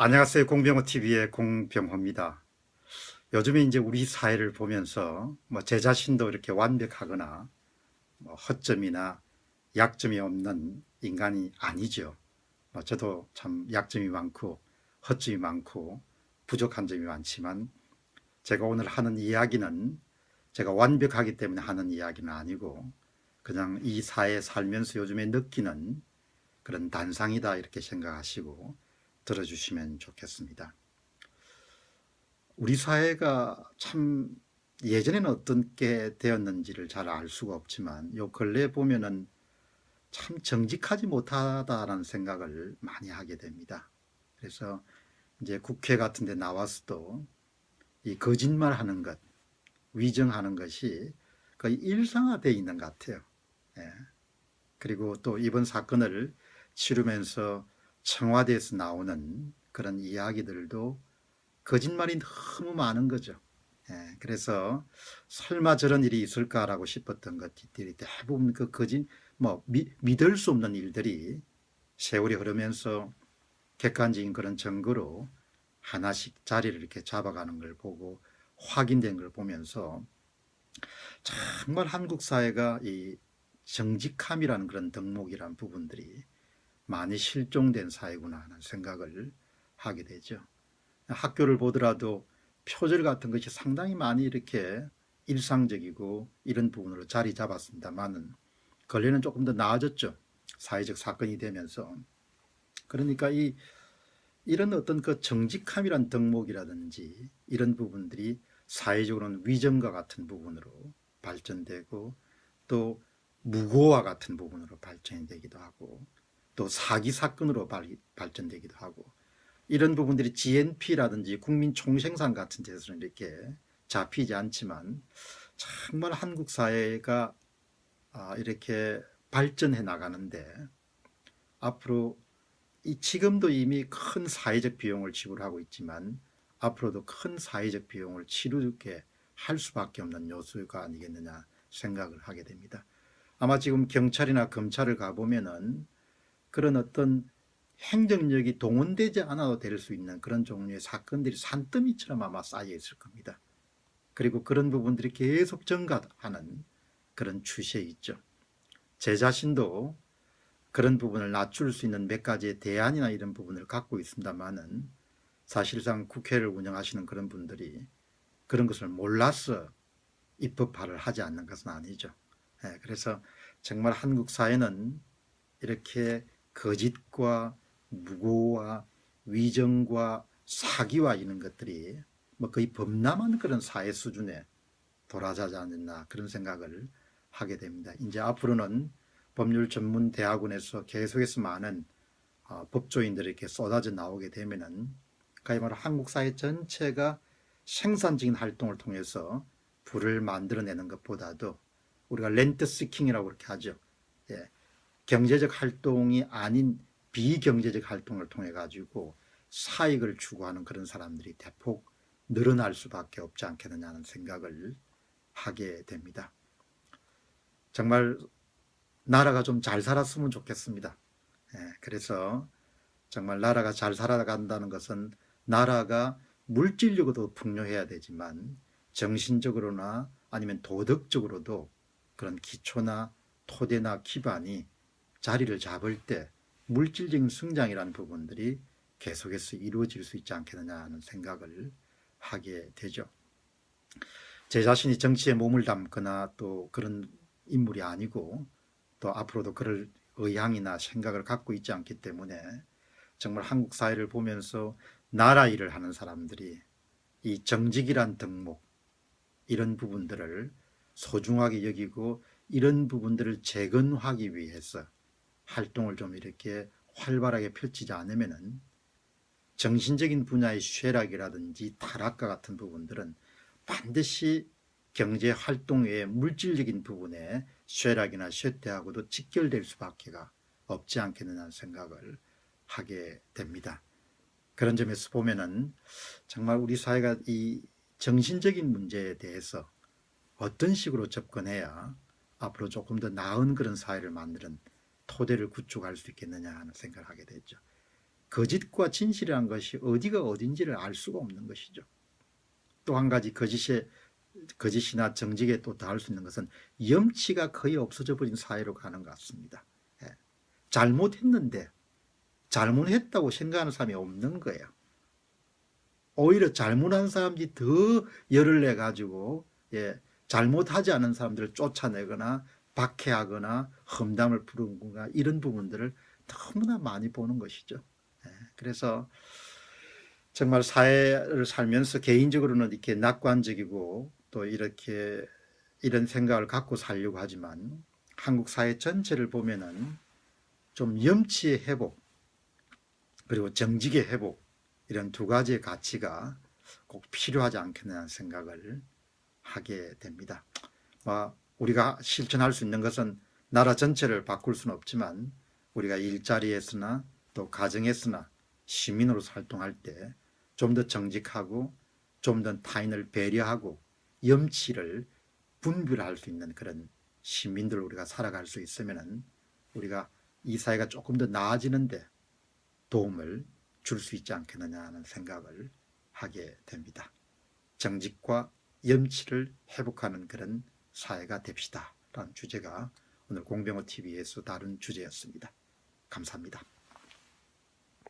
안녕하세요. 공병호 TV의 공병호입니다. 요즘에 이제 우리 사회를 보면서 제 자신도 이렇게 완벽하거나 허점이나 약점이 없는 인간이 아니죠. 저도 참 약점이 많고 허점이 많고 부족한 점이 많지만 제가 오늘 하는 이야기는 제가 완벽하기 때문에 하는 이야기는 아니고 그냥 이 사회에 살면서 요즘에 느끼는 그런 단상이다 이렇게 생각하시고 들어주시면 좋겠습니다. 우리 사회가 참 예전에는 어떻게 되었는지를 잘 알 수가 없지만 요 근래 보면은 참 정직하지 못하다라는 생각을 많이 하게 됩니다. 그래서 이제 국회 같은 데 나와서도 이 거짓말하는 것, 위정하는 것이 거의 일상화되어 있는 것 같아요. 예. 그리고 또 이번 사건을 치르면서 청와대에서 나오는 그런 이야기들도 거짓말이 너무 많은 거죠. 예, 그래서 설마 저런 일이 있을까라고 싶었던 것들이 대부분 그 거짓, 믿을 수 없는 일들이 세월이 흐르면서 객관적인 그런 증거로 하나씩 자리를 이렇게 잡아가는 걸 보고 확인된 걸 보면서 정말 한국 사회가 이 정직함이라는 그런 덕목이라는 부분들이 많이 실종된 사회구나 하는 생각을 하게 되죠. 학교를 보더라도 표절 같은 것이 상당히 많이 이렇게 일상적이고 이런 부분으로 자리 잡았습니다만은 근래는 조금 더 나아졌죠. 사회적 사건이 되면서. 그러니까 이런 어떤 그 정직함이란 덕목이라든지 이런 부분들이 사회적으로는 위정과 같은 부분으로 발전되고 또 무고와 같은 부분으로 발전이 되기도 하고 또 사기 사건으로 발전되기도 하고 이런 부분들이 GNP라든지 국민총생산 같은 데서는 이렇게 잡히지 않지만 정말 한국 사회가 이렇게 발전해 나가는데 앞으로 지금도 이미 큰 사회적 비용을 지불하고 있지만 앞으로도 큰 사회적 비용을 치르게 할 수밖에 없는 요소가 아니겠느냐 생각을 하게 됩니다. 아마 지금 경찰이나 검찰을 가보면은 그런 어떤 행정력이 동원되지 않아도 될 수 있는 그런 종류의 사건들이 산더미처럼 아마 쌓여 있을 겁니다. 그리고 그런 부분들이 계속 증가하는 그런 추세에 있죠. 제 자신도 그런 부분을 낮출 수 있는 몇 가지의 대안이나 이런 부분을 갖고 있습니다만은 사실상 국회를 운영하시는 그런 분들이 그런 것을 몰라서 입법화를 하지 않는 것은 아니죠. 그래서 정말 한국 사회는 이렇게 거짓과 무고와 위정과 사기와 이런 것들이 거의 범람한 그런 사회 수준에 돌아가지 않나 그런 생각을 하게 됩니다. 이제 앞으로는 법률 전문 대학원에서 계속해서 많은 법조인들이 이렇게 쏟아져 나오게 되면은 가히 말해 한국 사회 전체가 생산적인 활동을 통해서 부를 만들어내는 것보다도 우리가 렌트 시킹이라고 그렇게 하죠. 예, 경제적 활동이 아닌 비경제적 활동을 통해 가지고 사익을 추구하는 그런 사람들이 대폭 늘어날 수밖에 없지 않겠느냐는 생각을 하게 됩니다. 정말 나라가 좀 잘 살았으면 좋겠습니다. 그래서 정말 나라가 잘 살아간다는 것은 나라가 물질적으로도 풍요해야 되지만 정신적으로나 아니면 도덕적으로도 그런 기초나 토대나 기반이 자리를 잡을 때 물질적인 성장이라는 부분들이 계속해서 이루어질 수 있지 않겠느냐 하는 생각을 하게 되죠. 제 자신이 정치에 몸을 담거나 또 그런 인물이 아니고 또 앞으로도 그럴 의향이나 생각을 갖고 있지 않기 때문에 정말 한국 사회를 보면서 나라 일을 하는 사람들이 이 정직이란 덕목 이런 부분들을 소중하게 여기고 이런 부분들을 재건하기 위해서 활동을 좀 이렇게 활발하게 펼치지 않으면은 정신적인 분야의 쇠락이라든지 타락과 같은 부분들은 반드시 경제 활동 외에 물질적인 부분에 쇠락이나 쇠퇴하고도 직결될 수밖에 없지 않겠느냐는 생각을 하게 됩니다. 그런 점에서 보면은 정말 우리 사회가 이 정신적인 문제에 대해서 어떤 식으로 접근해야 앞으로 조금 더 나은 그런 사회를 만드는 토대를 구축할 수 있겠느냐 하는 생각을 하게 됐죠. 거짓과 진실이라는 것이 어디가 어딘지를 알 수가 없는 것이죠. 또 한 가지 거짓이나 정직에 또 더할 수 있는 것은 염치가 거의 없어져 버린 사회로 가는 것 같습니다. 예. 잘못했는데 잘못했다고 생각하는 사람이 없는 거예요. 오히려 잘못한 사람들이 더 열을 내 가지고 잘못하지 않은 사람들을 쫓아내거나 박해하거나 험담을 부르거나 이런 부분들을 너무나 많이 보는 것이죠. 그래서 정말 사회를 살면서 개인적으로는 이렇게 낙관적이고 또 이렇게 이런 생각을 갖고 살려고 하지만 한국 사회 전체를 보면은 좀 염치의 회복 그리고 정직의 회복 이런 두 가지의 가치가 꼭 필요하지 않겠냐는 생각을 하게 됩니다. 우리가 실천할 수 있는 것은 나라 전체를 바꿀 수는 없지만 우리가 일자리에서나 또 가정에서나 시민으로 활동할 때 좀 더 정직하고 좀 더 타인을 배려하고 염치를 분별할 수 있는 그런 시민들 우리가 살아갈 수 있으면 우리가 이 사회가 조금 더 나아지는데 도움을 줄 수 있지 않겠느냐 하는 생각을 하게 됩니다. 정직과 염치를 회복하는 그런 사회가 됩시다 라는 주제가 오늘 공병호 TV에서 다룬 주제였습니다. 감사합니다.